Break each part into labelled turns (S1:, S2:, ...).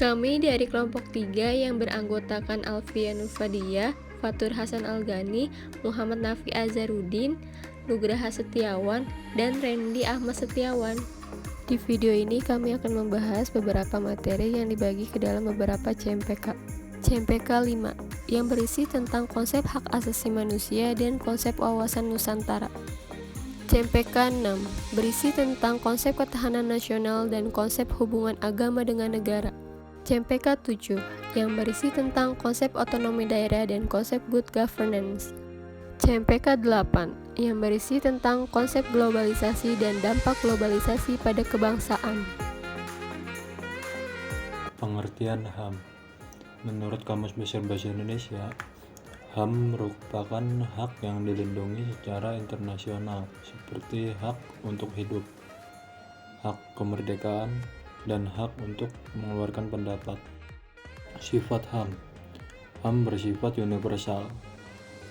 S1: Kami dari kelompok 3 yang beranggotakan Alfian Nurfadiyah, Fatur Hasan Algani, Muhammad Nafi Azharuddin, Nugraha Setiawan, dan Randy Ahmad Setiawan. Di video ini kami akan membahas beberapa materi yang dibagi ke dalam beberapa CMPK. CMPK 5 yang berisi tentang konsep hak asasi manusia dan konsep wawasan Nusantara. CMPK 6 berisi tentang konsep ketahanan nasional dan konsep hubungan agama dengan negara. CMPK 7 yang berisi tentang konsep otonomi daerah dan konsep good governance. CMPK 8 yang berisi tentang konsep globalisasi dan dampak globalisasi pada kebangsaan.
S2: Pengertian HAM. Menurut Kamus Besar Bahasa Indonesia, HAM merupakan hak yang dilindungi secara internasional seperti hak untuk hidup, hak kemerdekaan, dan hak untuk mengeluarkan pendapat. Sifat HAM. HAM bersifat universal,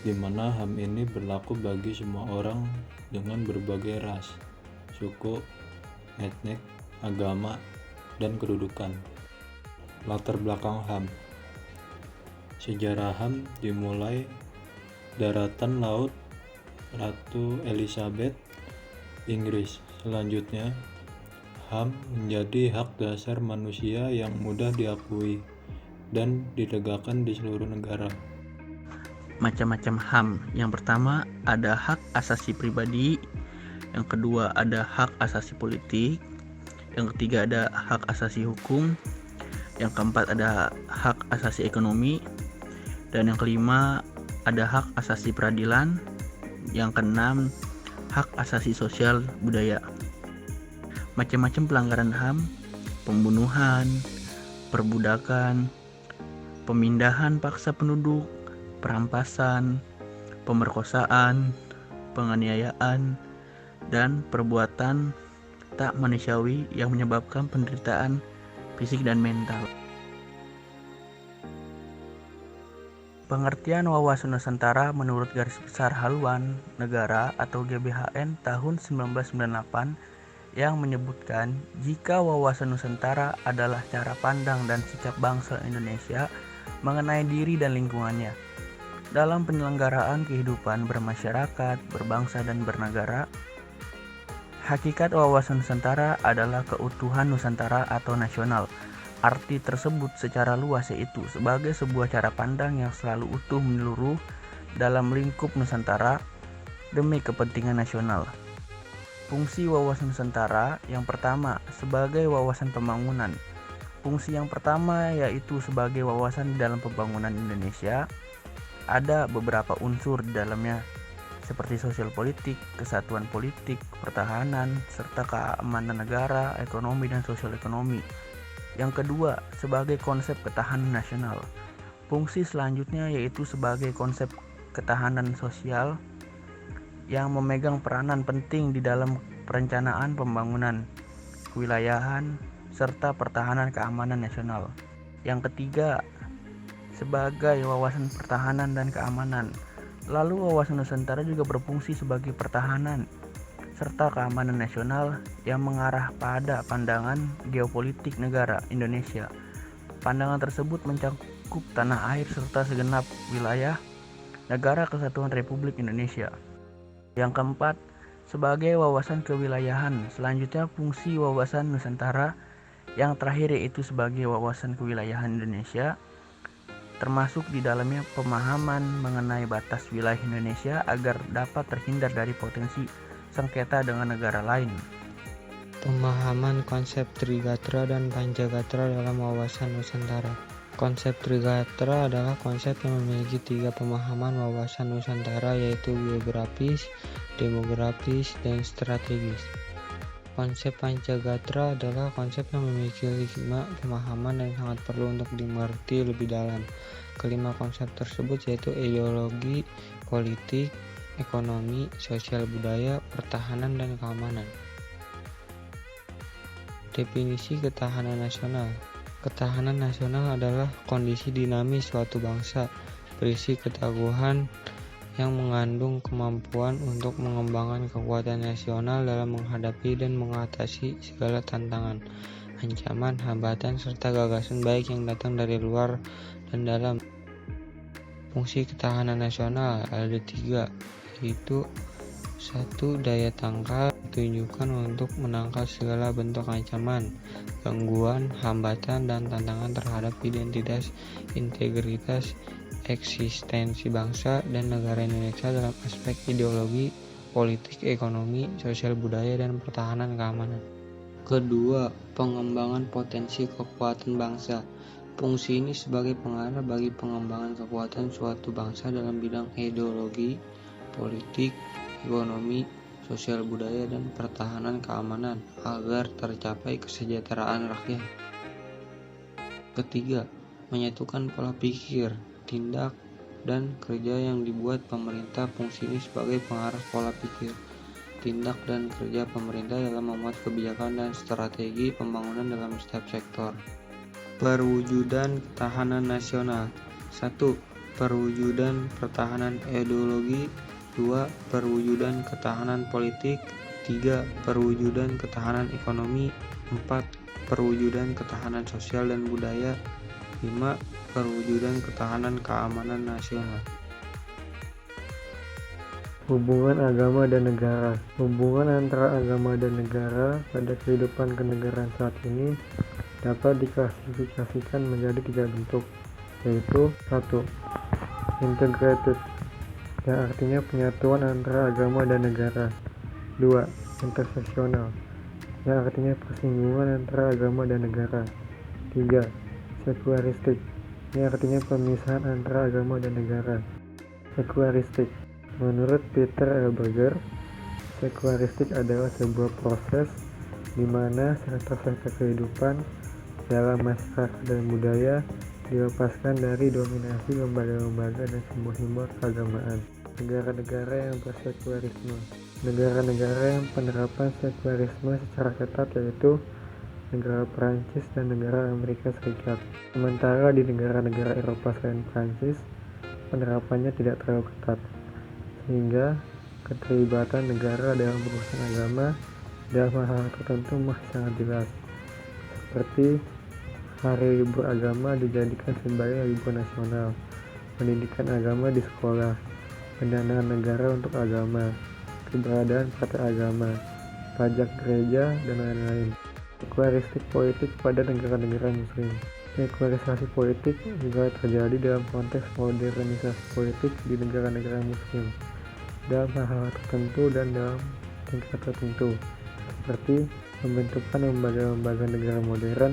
S2: di mana HAM ini berlaku bagi semua orang dengan berbagai ras, suku, etnik, agama, dan kedudukan. Latar belakang HAM. Sejarah HAM dimulai daratan laut Ratu Elizabeth, Inggris. Selanjutnya, HAM menjadi hak dasar manusia yang mudah diakui dan ditegakkan di seluruh negara.
S3: Macam-macam HAM. Yang pertama ada hak asasi pribadi, yang kedua ada hak asasi politik, yang ketiga ada hak asasi hukum, yang keempat ada hak asasi ekonomi, dan yang kelima ada hak asasi peradilan, yang keenam hak asasi sosial budaya. Macam-macam pelanggaran HAM: pembunuhan, perbudakan, pemindahan paksa penduduk, perampasan, pemerkosaan, penganiayaan, dan perbuatan tak manusiawi yang menyebabkan penderitaan fisik dan mental. Pengertian wawasan Nusantara menurut Garis Besar Haluan Negara atau GBHN tahun 1998 yang menyebutkan jika wawasan Nusantara adalah cara pandang dan sikap bangsa Indonesia mengenai diri dan lingkungannya dalam penyelenggaraan kehidupan bermasyarakat, berbangsa, dan bernegara. Hakikat wawasan Nusantara adalah keutuhan Nusantara atau nasional. Arti tersebut secara luas yaitu sebagai sebuah cara pandang yang selalu utuh menyeluruh dalam lingkup Nusantara demi kepentingan nasional. Fungsi wawasan Nusantara yang pertama sebagai wawasan pembangunan. Fungsi yang pertama yaitu sebagai wawasan di dalam pembangunan Indonesia. Ada beberapa unsur di dalamnya seperti sosial politik, kesatuan politik, pertahanan, serta keamanan negara, ekonomi, dan sosial ekonomi. Yang kedua, sebagai konsep ketahanan nasional. Fungsi selanjutnya yaitu sebagai konsep ketahanan sosial yang memegang peranan penting di dalam perencanaan pembangunan, kewilayahan, serta pertahanan keamanan nasional. Yang ketiga, sebagai wawasan pertahanan dan keamanan. Lalu wawasan Nusantara juga berfungsi sebagai pertahanan serta keamanan nasional yang mengarah pada pandangan geopolitik negara Indonesia. Pandangan tersebut mencakup tanah air serta segenap wilayah Negara Kesatuan Republik Indonesia. Yang keempat, sebagai wawasan kewilayahan. Selanjutnya fungsi wawasan Nusantara yang terakhir yaitu sebagai wawasan kewilayahan Indonesia, termasuk di dalamnya pemahaman mengenai batas wilayah Indonesia agar dapat terhindar dari potensi sengketa dengan negara lain.
S4: Pemahaman konsep Trigatra dan Pancagatra dalam wawasan Nusantara. Konsep Trigatra adalah konsep yang memiliki 3 pemahaman wawasan Nusantara yaitu geografis, demografis, dan strategis. Konsep Pancagatra adalah konsep yang memiliki 5 pemahaman dan sangat perlu untuk dimengerti lebih dalam. Kelima konsep tersebut yaitu ideologi, politik, ekonomi, sosial budaya, pertahanan, dan keamanan. Definisi ketahanan nasional. Ketahanan nasional adalah kondisi dinamis suatu bangsa, berisi ketangguhan yang mengandung kemampuan untuk mengembangkan kekuatan nasional dalam menghadapi dan mengatasi segala tantangan. ancaman, hambatan, serta gagasan baik yang datang dari luar dan dalam. Fungsi ketahanan nasional ada 3, yaitu 1. Daya tangkal ditujukan untuk menangkal segala bentuk ancaman, gangguan, hambatan, dan tantangan terhadap identitas, integritas, eksistensi bangsa dan negara Indonesia dalam aspek ideologi, politik, ekonomi, sosial budaya, dan pertahanan keamanan. Kedua, pengembangan potensi kekuatan bangsa. Fungsi ini sebagai pengarah bagi pengembangan kekuatan suatu bangsa dalam bidang ideologi, politik, ekonomi, sosial budaya, dan pertahanan keamanan agar tercapai kesejahteraan rakyat. Ketiga, menyatukan pola pikir, tindak, dan kerja yang dibuat pemerintah. Fungsi ini sebagai pengarah pola pikir, tindak, dan kerja pemerintah dalam membuat kebijakan dan strategi pembangunan dalam setiap sektor. Perwujudan ketahanan nasional. 1. Perwujudan pertahanan ideologi. 2. Perwujudan ketahanan politik. 3. Perwujudan ketahanan ekonomi. 4. Perwujudan ketahanan sosial dan budaya. 5. Perwujudan ketahanan keamanan nasional.
S5: Hubungan agama dan negara. Hubungan antara agama dan negara pada kehidupan kenegaraan saat ini dapat diklasifikasikan menjadi 3 bentuk, yaitu 1. Integrated, yang artinya penyatuan antara agama dan negara. 2. Interseksional, yang artinya persinggungan antara agama dan negara. 3. Sekularistik, yang artinya pemisahan antara agama dan negara. Sekularistik. Menurut Peter L. Berger, sekularistik adalah sebuah proses di mana sektor-sektor kehidupan dalam masyarakat dan budaya dilepaskan dari dominasi lembaga-lembaga dan simbol-simbol keagamaan. Negara-negara yang bersekularisme. Negara-negara yang penerapan sekularisme secara ketat yaitu negara Perancis dan negara Amerika Serikat. Sementara di negara-negara Eropa selain Perancis, penerapannya tidak terlalu ketat, sehingga keterlibatan negara dalam urusan agama dalam hal tertentu masih sangat jelas, seperti hari libur agama dijadikan sebagai libur nasional, pendidikan agama di sekolah, pendanaan negara untuk agama, keberadaan partai agama, pajak gereja, dan lain-lain. Sekularistik politik pada negara-negara muslim. Sekularisasi politik juga terjadi dalam konteks modernisasi politik di negara-negara muslim dalam hal-hal tertentu dan dalam tingkat tertentu, seperti pembentukan lembaga-lembaga negara modern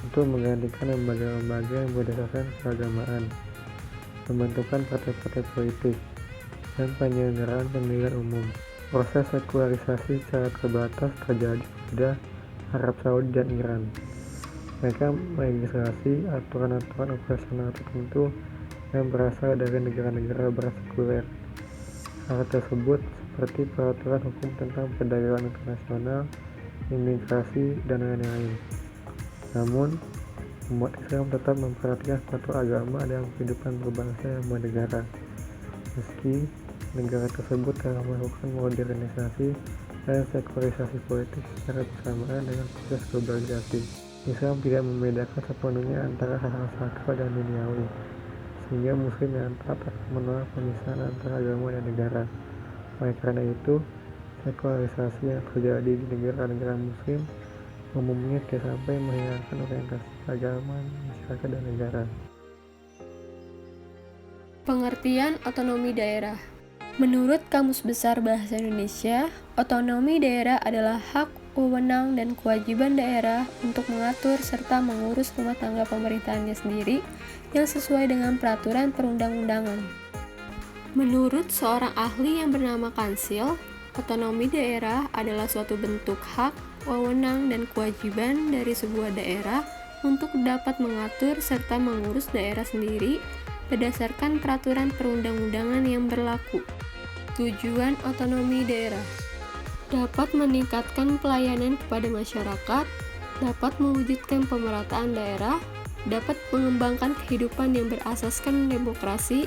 S5: untuk menggantikan lembaga-lembaga yang berdasarkan keagamaan, pembentukan partai-partai politik, dan penyelenggaraan pemilihan umum. Proses sekularisasi secara terbatas terjadi pada Arab Saudi dan Iran. Mereka melegislasi aturan-aturan operasional tertentu yang berasal dari negara-negara bersekuler. Hal tersebut seperti peraturan hukum tentang perdagangan internasional, imigrasi, dan lain-lain. Namun, umat Islam tetap memperhatikan status agama dalam kehidupan berbangsa dan bernegara. Meski negara tersebut telah melakukan modernisasi dan sekularisasi politik secara bersamaan dengan proses globalisasi, Islam tidak membedakan sepenuhnya antara hal-hal sakral dan duniawi, sehingga Muslim yang taat akan menolak pemisahan antara agama dan negara. Oleh karena itu, sekularisasi yang terjadi di negara-negara Muslim umumnya tidak sampai menghilangkan orientasi keagamaan masyarakat dan negara.
S1: Pengertian otonomi daerah. Menurut Kamus Besar Bahasa Indonesia, otonomi daerah adalah hak, wewenang, dan kewajiban daerah untuk mengatur serta mengurus rumah tangga pemerintahannya sendiri yang sesuai dengan peraturan perundang-undangan. Menurut seorang ahli yang bernama Kansil, otonomi daerah adalah suatu bentuk hak, wewenang, dan kewajiban dari sebuah daerah untuk dapat mengatur serta mengurus daerah sendiri berdasarkan peraturan perundang-undangan yang berlaku. Tujuan otonomi daerah dapat meningkatkan pelayanan kepada masyarakat, dapat mewujudkan pemerataan daerah, dapat mengembangkan kehidupan yang berasaskan demokrasi,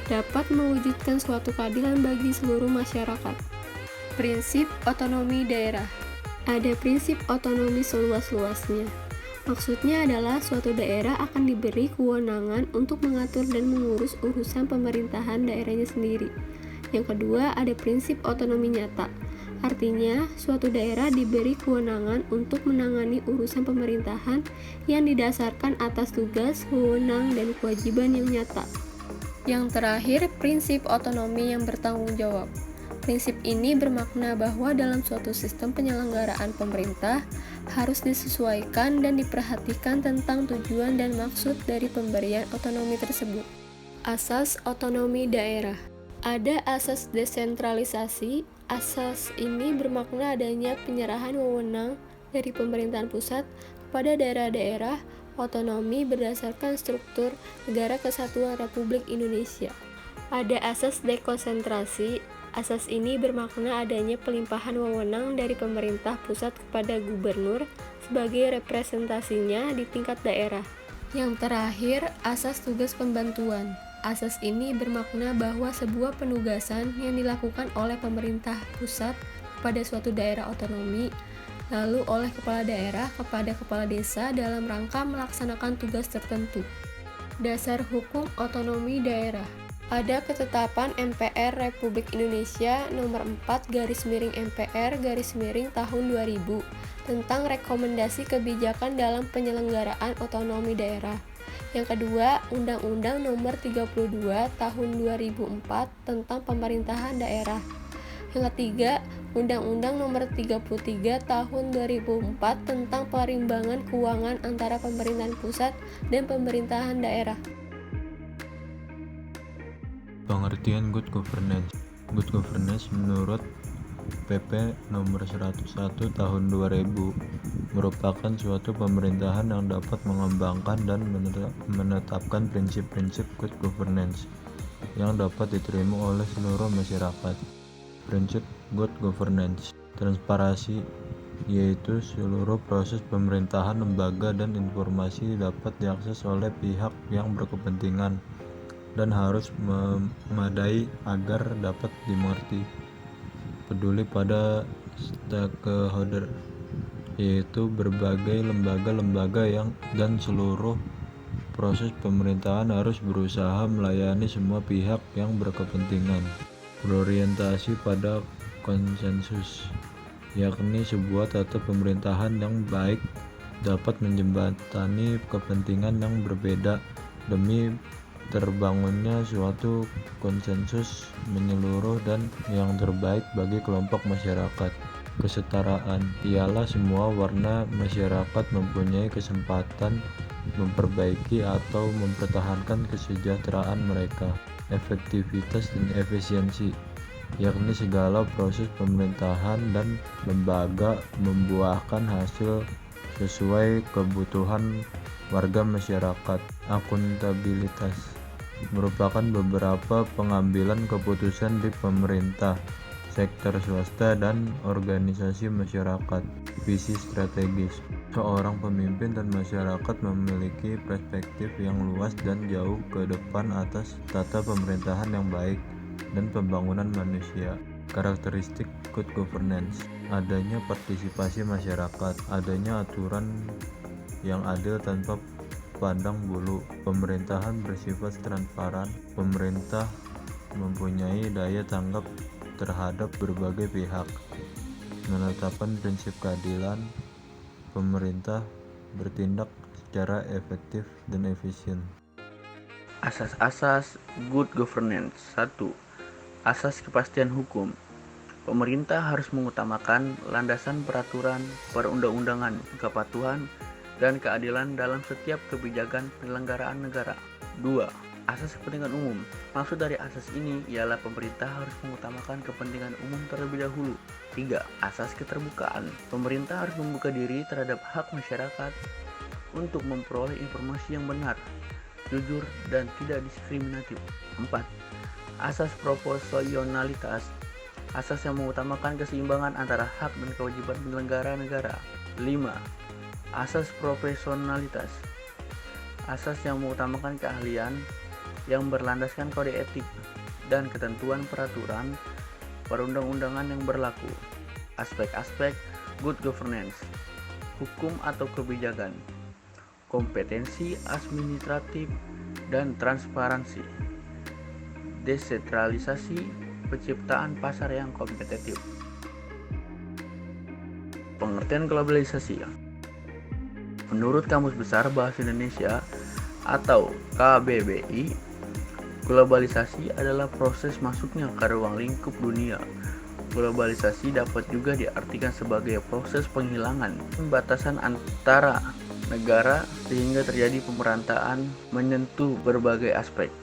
S1: dapat mewujudkan suatu keadilan bagi seluruh masyarakat. Prinsip otonomi daerah Ada prinsip otonomi seluas-luasnya. Maksudnya adalah suatu daerah akan diberi kewenangan untuk mengatur dan mengurus urusan pemerintahan daerahnya sendiri. Yang kedua, ada prinsip otonomi nyata. Artinya, suatu daerah diberi kewenangan untuk menangani urusan pemerintahan yang didasarkan atas tugas, wewenang, dan kewajiban yang nyata. Yang terakhir, prinsip otonomi yang bertanggung jawab. Prinsip ini bermakna bahwa dalam suatu sistem penyelenggaraan pemerintah harus disesuaikan dan diperhatikan tentang tujuan dan maksud dari pemberian otonomi tersebut. Asas otonomi daerah. Ada asas desentralisasi. Asas ini bermakna adanya penyerahan wewenang dari pemerintahan pusat kepada daerah-daerah otonomi berdasarkan struktur Negara Kesatuan Republik Indonesia. Ada asas dekonsentrasi. Asas ini bermakna adanya pelimpahan wewenang dari pemerintah pusat kepada gubernur sebagai representasinya di tingkat daerah. Yang terakhir, asas tugas pembantuan. Asas ini bermakna bahwa sebuah penugasan yang dilakukan oleh pemerintah pusat kepada suatu daerah otonomi, lalu oleh kepala daerah kepada kepala desa dalam rangka melaksanakan tugas tertentu. Dasar hukum otonomi daerah. Ada ketetapan MPR Republik Indonesia nomor 4/MPR tahun 2000 tentang rekomendasi kebijakan dalam penyelenggaraan otonomi daerah. Yang kedua, Undang-Undang nomor 32 tahun 2004 tentang pemerintahan daerah. Yang ketiga, Undang-Undang nomor 33 tahun 2004 tentang perimbangan keuangan antara pemerintahan pusat dan pemerintahan daerah.
S2: Pengertian good governance. Good governance menurut PP nomor 101 tahun 2000 merupakan suatu pemerintahan yang dapat mengembangkan dan menetapkan prinsip-prinsip good governance yang dapat diterima oleh seluruh masyarakat. Prinsip good governance. Transparansi, yaitu seluruh proses pemerintahan, lembaga, dan informasi dapat diakses oleh pihak yang berkepentingan dan harus memadai agar dapat dimengerti. Peduli pada stakeholder, yaitu berbagai lembaga-lembaga dan seluruh proses pemerintahan harus berusaha melayani semua pihak yang berkepentingan. Berorientasi pada konsensus, yakni sebuah tata pemerintahan yang baik dapat menjembatani kepentingan yang berbeda demi terbangunnya suatu konsensus menyeluruh dan yang terbaik bagi kelompok masyarakat. Kesetaraan ialah semua warna masyarakat mempunyai kesempatan memperbaiki atau mempertahankan kesejahteraan mereka. Efektivitas dan efisiensi, yakni segala proses pemerintahan dan lembaga membuahkan hasil sesuai kebutuhan warga masyarakat. Akuntabilitas merupakan beberapa pengambilan keputusan di pemerintah, sektor swasta, dan organisasi masyarakat. Visi strategis. Seorang pemimpin dan masyarakat memiliki perspektif yang luas dan jauh ke depan atas tata pemerintahan yang baik dan pembangunan manusia. Karakteristik good governance. Adanya partisipasi masyarakat, adanya aturan yang adil tanpa pandang bulu, pemerintahan bersifat transparan, pemerintah mempunyai daya tanggap terhadap berbagai pihak, menetapkan prinsip keadilan, pemerintah bertindak secara efektif dan efisien.
S3: Asas-asas good governance. 1. Asas kepastian hukum. Pemerintah harus mengutamakan landasan peraturan, perundang-undangan, kepatuhan, dan keadilan dalam setiap kebijakan penyelenggaraan negara. 2. Asas kepentingan umum. Maksud dari asas ini ialah pemerintah harus mengutamakan kepentingan umum terlebih dahulu. 3. Asas keterbukaan. Pemerintah harus membuka diri terhadap hak masyarakat untuk memperoleh informasi yang benar, jujur, dan tidak diskriminatif. 4. Asas proporsionalitas. Asas yang mengutamakan keseimbangan antara hak dan kewajiban penyelenggara negara. 5. Asas profesionalitas. Asas yang mengutamakan keahlian yang berlandaskan kode etik dan ketentuan peraturan perundang-undangan yang berlaku. Aspek-aspek good governance, hukum atau kebijakan, kompetensi administratif dan transparansi, desentralisasi, penciptaan pasar yang kompetitif. Pengertian globalisasi. Menurut Kamus Besar Bahasa Indonesia atau KBBI, globalisasi adalah proses masuknya ke ruang lingkup dunia. Globalisasi dapat juga diartikan sebagai proses penghilangan batasan antara negara sehingga terjadi pemerataan menyentuh berbagai aspek.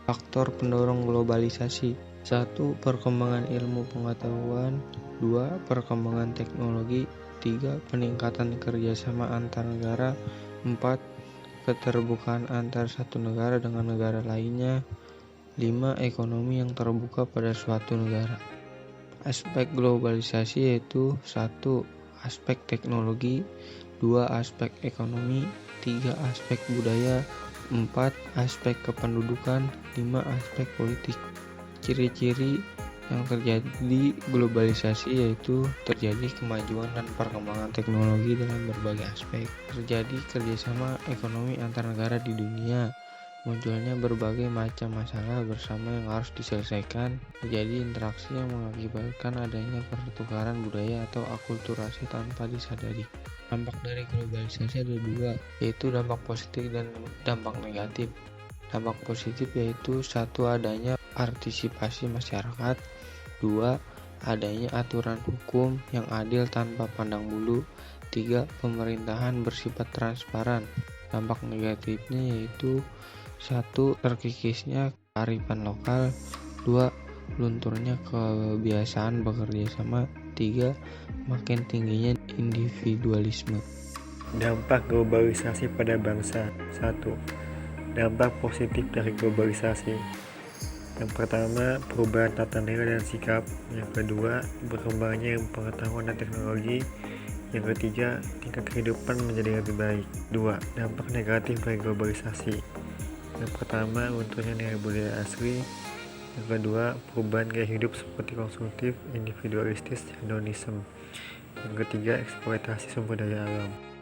S4: Faktor pendorong globalisasi: 1. Perkembangan ilmu pengetahuan. 2. Perkembangan teknologi. 3. Peningkatan kerjasama antar negara. 4. Keterbukaan antar satu negara dengan negara lainnya. 5. Ekonomi yang terbuka pada suatu negara. Aspek globalisasi yaitu 1. Aspek teknologi. 2. Aspek ekonomi. 3. Aspek budaya. 4. Aspek kependudukan. 5. Aspek politik. Ciri-ciri yang terjadi globalisasi yaitu terjadi kemajuan dan perkembangan teknologi dalam berbagai aspek, terjadi kerjasama ekonomi antar negara di dunia, munculnya berbagai macam masalah bersama yang harus diselesaikan, terjadi interaksi yang mengakibatkan adanya pertukaran budaya atau akulturasi tanpa disadari. Dampak dari globalisasi ada 2, yaitu dampak positif dan dampak negatif. Dampak positif yaitu 1. Adanya partisipasi masyarakat. 2. Adanya aturan hukum yang adil tanpa pandang bulu. 3. Pemerintahan bersifat transparan. Dampak negatifnya yaitu 1. Terkikisnya kearifan lokal. 2. Lunturnya kebiasaan bekerja sama. 3. Makin tingginya individualisme.
S5: Dampak globalisasi pada bangsa. 1. Dampak positif dari globalisasi. Yang pertama, perubahan tata nilai dan sikap. Yang kedua, berkembangnya pengetahuan dan teknologi. Yang ketiga, tingkat kehidupan menjadi lebih baik. 2. Dampak negatif dari globalisasi. Yang pertama, lunturnya nilai budaya asli. Yang kedua, perubahan gaya hidup seperti konsumtif, individualistis, hedonisme. Yang ketiga, eksploitasi sumber daya alam.